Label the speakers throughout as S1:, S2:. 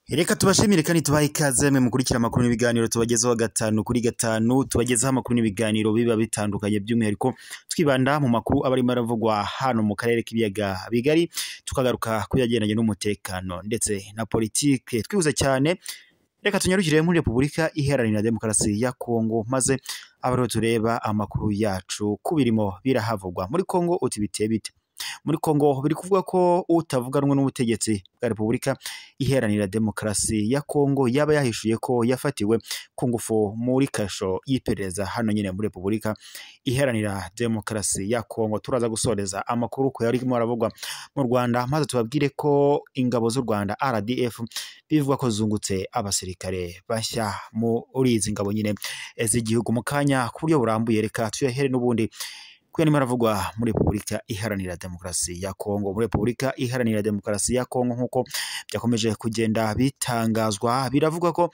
S1: Reka tubashimire kandi tubahe ikaze mwe mukurikira amakuru n'ibiganiro tubagezaho gatanu kuri gatanu, tubagezaho amakuru n'ibiganiro biba bitandukanye by'umwihariko twibanda mu makuru aba arimo aravugwa hano mu karere k'ibiyaga bigari, tukagaruka ku yagendanye n'umutekano ndetse na politike. Twibuze cyane, reka tunyarukire muri Repubulika Iharanira Demokarasi ya Kongo, maze abaro tureba amakuru yacu kubirimo birahavugwa muri Kongo. Uti biteye bite? Muri Kongo biri kuvuga ko utavuganwe n'ubutegetsi bwa Repubulika Iharanira Demokarasi ya Kongo yaba yahishuye ko yafatiwe ku ngufu muri kasho y'iperereza hano nyine muri Repubulika Iharanira Demokarasi ya Kongo. Turaza gusoreza amakuru ko yari aravugwa mu Rwanda, maze tubabwire ko ingabo z'u Rwanda RDF bivuga ko zungutse abasirikare bashya muri izi ngabo nyine z'igihugu. Mu kanya ku buryo burambuye, reka tuyahere n'ubundi kuya nimo aravugwa muri Repubulika Iharanira Demokarasi ya Kongo. Muri Repubulika Iharanira Demokarasi ya Kongo nk'uko byakomeje kugenda bitangazwa, biravuga ko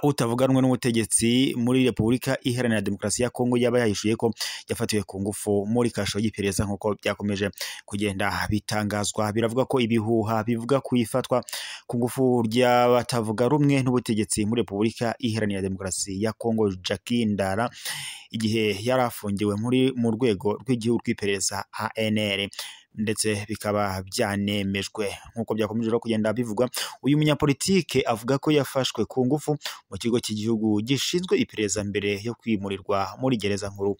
S1: utavuganwe n'ubutegetsi muri Repubulika Iharanira Demokarasi ya Kongo yaba yahishuye ko yafatiwe ku ngufu muri kasho y'iperereza nk'uko byakomeje kugenda bitangazwa. Biravuga ko ibihuha bivuga kuyifatwa ku ngufu ry'abatavuga rumwe n'ubutegetsi muri Repubulika Iharanira Demokarasi ya Kongo Jacques Ndara, igihe yari afungiwe mu rwego rw'igihugu rw'iperereza ANR, ndetse bikaba byanemejwe nk'uko byakomeje kugenda bivugwa. Uyu munyapolitike avuga ko yafashwe ku ngufu mu kigo cy'igihugu gishinzwe iperereza mbere yo kwimurirwa muri gereza nkuru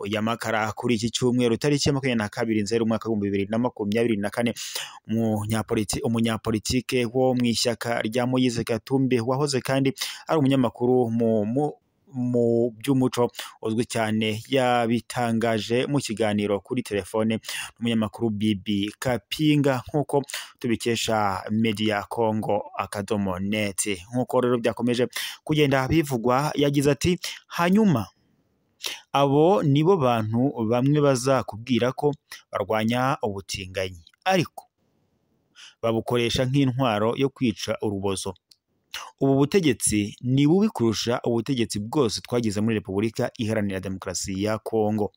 S1: ya Makara kuri iki cyumweru tariki ya 22 Nzeri umwaka wa 2024. Umunyapolitike wo mu ishyaka rya Moise Katumbi wahoze kandi ari umunyamakuru mu by'umuco uzwi cyane, yabitangaje mu kiganiro kuri telefone n'umunyamakuru Bibi Kapinga nk'uko tubikesha Media Congo .net. Nk'uko rero byakomeje kugenda bivugwa, yagize ati hanyuma abo nibo bantu bamwe bazakubwira ko barwanya ubutinganyi ariko babukoresha nk'intwaro yo kwica urubozo. Ubu butegetsi ni bubi kurusha ubutegetsi bwose twagize muri Repubulika Iharanira Demokarasi ya Kongo.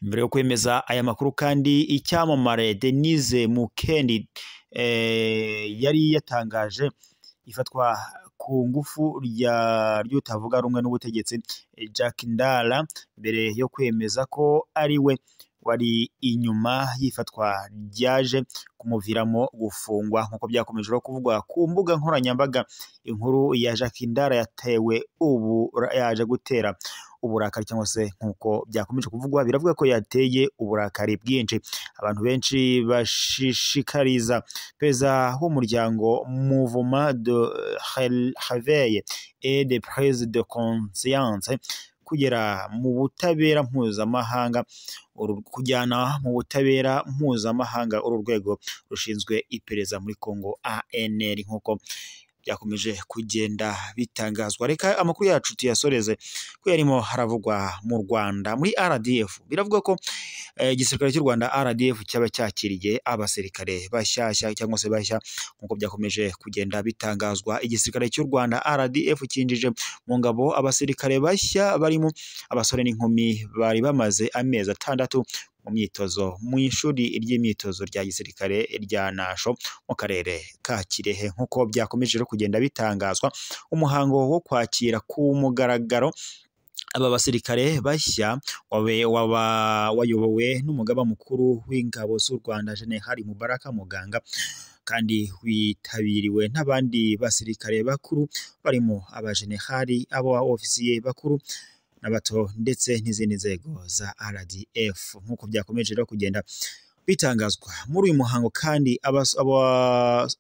S1: Mbere yo kwemeza aya makuru kandi, icyamamare Denise Mukendi yari yatangaje ifatwa ku ngufu ry'utavuga rumwe n'ubutegetsi Jacques Ndara, mbere yo kwemeza ko ari we wari inyuma yifatwa ryaje kumuviramo gufungwa nk'uko byakomeje kuvugwa ku mbuga nkoranyambaga. Inkuru ya Jacques Ndara yatewe yaje gutera uburakari, cyangwa se nk'uko byakomeje kuvugwa, biravuga ko yateye uburakari bwinshi. Abantu benshi bashishikariza perezida w'umuryango Mouvement de Réveil et de Prise de Conscience kujyana mu butabera mpuzamahanga uru rwego rushinzwe iperereza muri Kongo ANR nk'uko byakomeje kugenda bitangazwa. Reka amakuru yacu tuyasoreze ko yarimo haravugwa mu Rwanda muri RDF. Biravuga ko igisirikare cy'u Rwanda RDF cyaba cyakiriye abasirikare bashyashya cyangwa se bashya nk'uko byakomeje kugenda bitangazwa. Igisirikare cy'u Rwanda RDF cyinjije mu ngabo abasirikare bashya barimo abasore n'inkumi bari bamaze amezi 6 mu myitozo mu ishuri ry'imyitozo rya gisirikare rya Nasho mu karere ka Kirehe nk'uko byakomeje kugenda bitangazwa. Umuhango wo kwakira ku mugaragaro aba basirikare bashya wayobowe n'umugaba mukuru w'ingabo z'u Rwanda General Mubaraka Muganga, kandi witabiriwe n'abandi basirikare bakuru barimo abajenerali, ofisiye bakuru n'abato ndetse n'izindi nzego za RDF nk'uko byakomeje kugenda bitangazwa. Muri uyu muhango kandi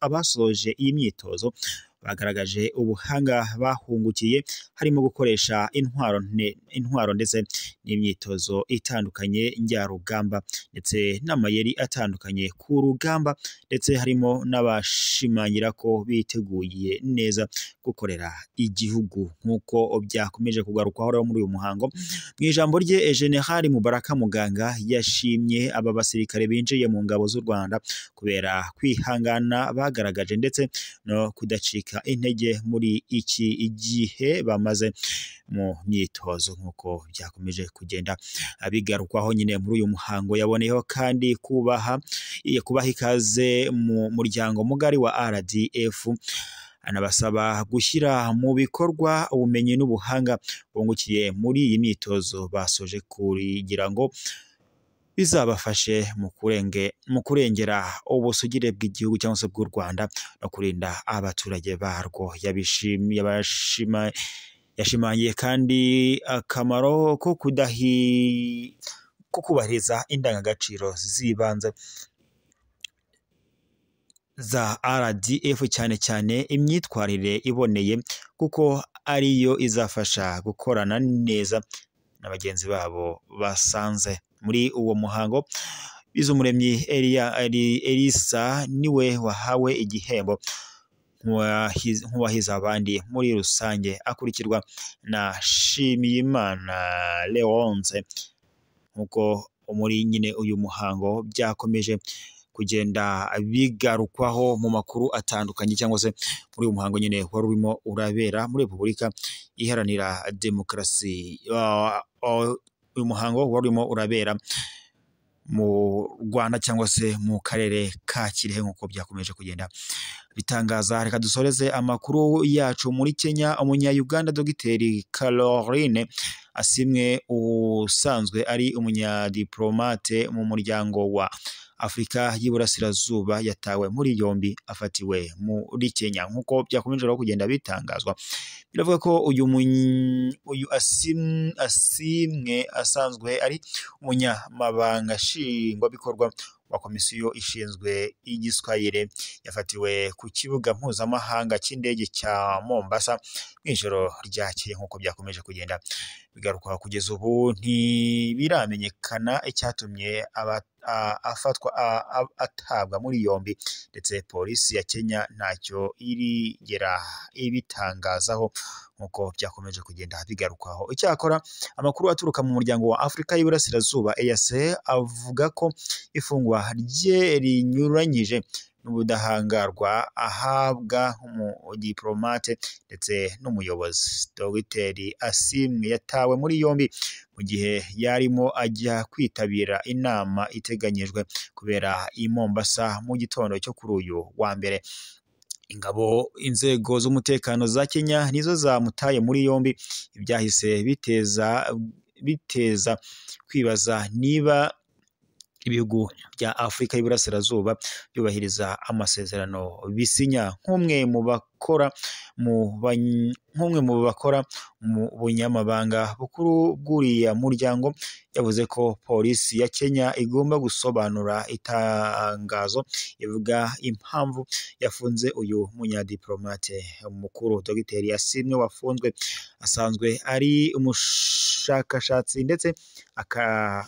S1: abasoje iyi myitozo bagaragaje ubuhanga bahungukiye, harimo gukoresha intwaro ndetse n'imyitozo itandukanye njyarugamba ndetse n'amayeri atandukanye ku rugamba, ndetse harimo n'abashimangira ko biteguye neza gukorera igihugu nk'uko byakomeje kugarukwaho muri uyu muhango. Mu ijambo rye, General Mubaraka Muganga yashimye aba basirikare binjiye mu ngabo z'u Rwanda kubera kwihangana bagaragaje ndetse no kudacika kubacika intege muri iki gihe bamaze mu myitozo nk'uko byakomeje kugenda bigarukwaho nyine muri uyu muhango. Yaboneyeho kandi kubaha ikaze mu muryango mugari wa RDF, anabasaba gushyira mu bikorwa ubumenyi n'ubuhanga bungukiye muri iyi myitozo basoje kugira ngo bizabafashe mu kurengera ubusugire bw'igihugu cyangwa se bw'u Rwanda no kurinda abaturage barwo. Yashimangiye kandi akamaro ko kubahiriza indangagaciro z'ibanze za RDF, cyane cyane imyitwarire iboneye kuko ariyo izafasha gukorana neza na bagenzi babo basanze. Muri uwo muhango Bizumuremyi Elisa niwe wahawe igihembo nk'uwahize abandi muri rusange, akurikirwa na Shimiyimana Leonce. Nk'uko muri nyine uyu muhango byakomeje kugenda bigarukwaho mu makuru atandukanye, cyangwa se muri uyu muhango nyine wari urimo urabera muri Repubulika Iharanira Demokarasi. Uyu muhango wari urimo urabera mu Rwanda cyangwa se mu karere ka Kirehe nk'uko byakomeje kugenda bitangaza. Reka dusoreze amakuru yacu muri Kenya. Umunya-Uganda Dogiteri Caroline Asimwe usanzwe ari umunyadiplomate mu muryango wa Afurika y'Iburasirazuba yatawe muri yombi afatiwe muri Kenya nk'uko byakomeje kugenda bitangazwa. Biravuga ko uyu Asimwe asanzwe ari umunyamabanga nshingwabikorwa wa komisiyo ishinzwe igiswahili, yafatiwe ku kibuga mpuzamahanga cy'indege cya Mombasa mw'ijoro ryakeye nk'uko byakomeje kugenda bigaruka. Kugeza ubu ntibiramenyekana icyatumye atabwa muri yombi, ndetse polisi ya Kenya ntacyo irigera ibitangazaho nk'uko byakomeje kugenda bigarukwaho. Icyakora amakuru aturuka mu muryango wa Afurika y'Iburasirazuba EAC avuga ko ifungwa rye rinyuranyije n'ubudahangarwa ahabwa nk'umudipolomate ndetse n'umuyobozi. Dogiteri Asimwe yatawe muri yombi mu gihe yarimo ajya kwitabira inama iteganyijwe kubera i Mombasa mu gitondo cyo kuri uyu wa mbere. Inzego z'umutekano za Kenya nizo zamutaye muri yombi. Ibyahise biteza kwibaza niba ibihugu bya Afurika y'Iburasirazuba byubahiriza amasezerano bisinya. Nk'umwe mu bakora mu bunyamabanga bukuru bw'uriya muryango yavuze ko polisi ya Kenya igomba gusobanura itangazo ivuga impamvu yafunze uyu munyadiplomate mukuru. Dogiteri Asimwe wafunzwe asanzwe ari umushakashatsi ndetse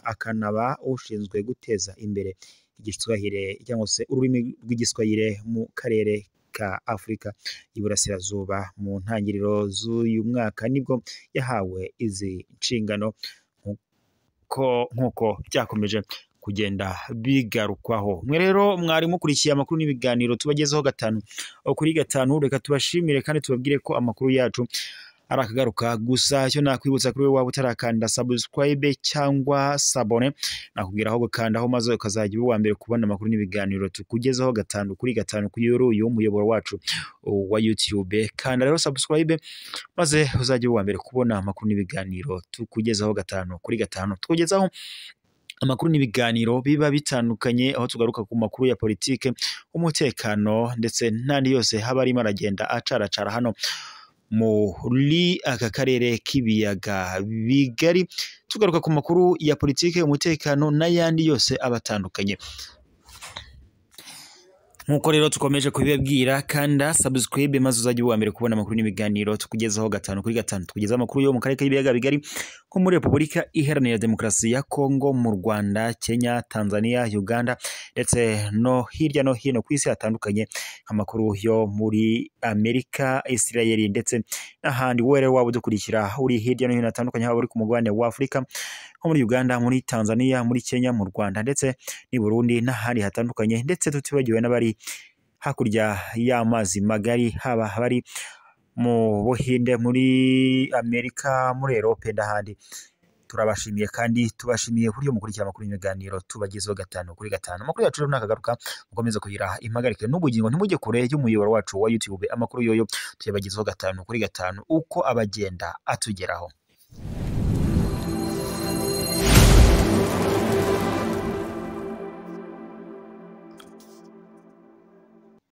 S1: akanaba ushinzwe guteza imbere igiswahili cyangwa se ururimi rw'igiswahili mu karere ka Afurika y'Iburasirazuba. Mu ntangiriro z'uyu mwaka nibwo yahawe izi nshingano nk'uko byakomeje kugenda bigarukwaho. Mwe rero mwari mukurikiye amakuru n'ibiganiro tubagezaho gatanu kuri gatanu. Reka tubashimire kandi tubabwire ko amakuru yacu arakagaruka. Gusa icyo nakwibutsa kuri waba utarakanda subscribe cyangwa sabone, nakubwira aho gukandaho maze ukazajya uwa mbere kubona amakuru n'ibiganiro tukugezaho gatanu kuri gatanu kuri uyu muyoboro wacu wa YouTube. Kanda rero subscribe maze uzajya uwa mbere kubona amakuru n'ibiganiro tukugezaho gatanu kuri gatanu. Tukugezaho amakuru n'ibiganiro biba bitandukanye, aho tugaruka ku makuru ya politike, umutekano ndetse n'andi yose haba arimo aragenda acaracara hano muri aka karere k'ibiyaga bigari. Tugaruka ku makuru ya politike, umutekano n'ayandi yose abatandukanye. Nkuko rero tukomeje kubibabwira, kanda subscribe maze uzajya uwa mbere kubona amakuru n'ibiganiro tukugezaho gatanu kuri gatanu. Tukugezaho amakuru yo mu karere k'ibiyaga bigari nko muri Repubulika Iharanira Demokarasi ya Kongo, mu Rwanda, Kenya, Tanzania, Uganda ndetse no hirya no hino ku isi hatandukanye. Amakuru yo muri Amerika, Israel ndetse n'ahandi. Wowe waba udukurikira uri hirya no hino hatandukanye, haba uri ku mugabane wa Afurika nko muri Uganda, muri Tanzania, muri Kenya, mu Rwanda ndetse n'i Burundi n'ahandi hatandukanye, ndetse tutibagiwe n'abari hakurya y'amazi magari, haba bari mu Buhinde, muri Amerika, muri Europe n'ahandi. Turabashimiye kandi tubashimiye kuri mukurikira amakuru n'ibiganiro tubagezeho 5 kuri 5. Amakuru yacu rero nakagaruka, mukomeze kugira impagarike n'ubugingo, ntimujye kure y'umuyoboro wacu wa YouTube. Amakuru yoyo tuyabagezeho 5 kuri 5 uko abagenda atugeraho.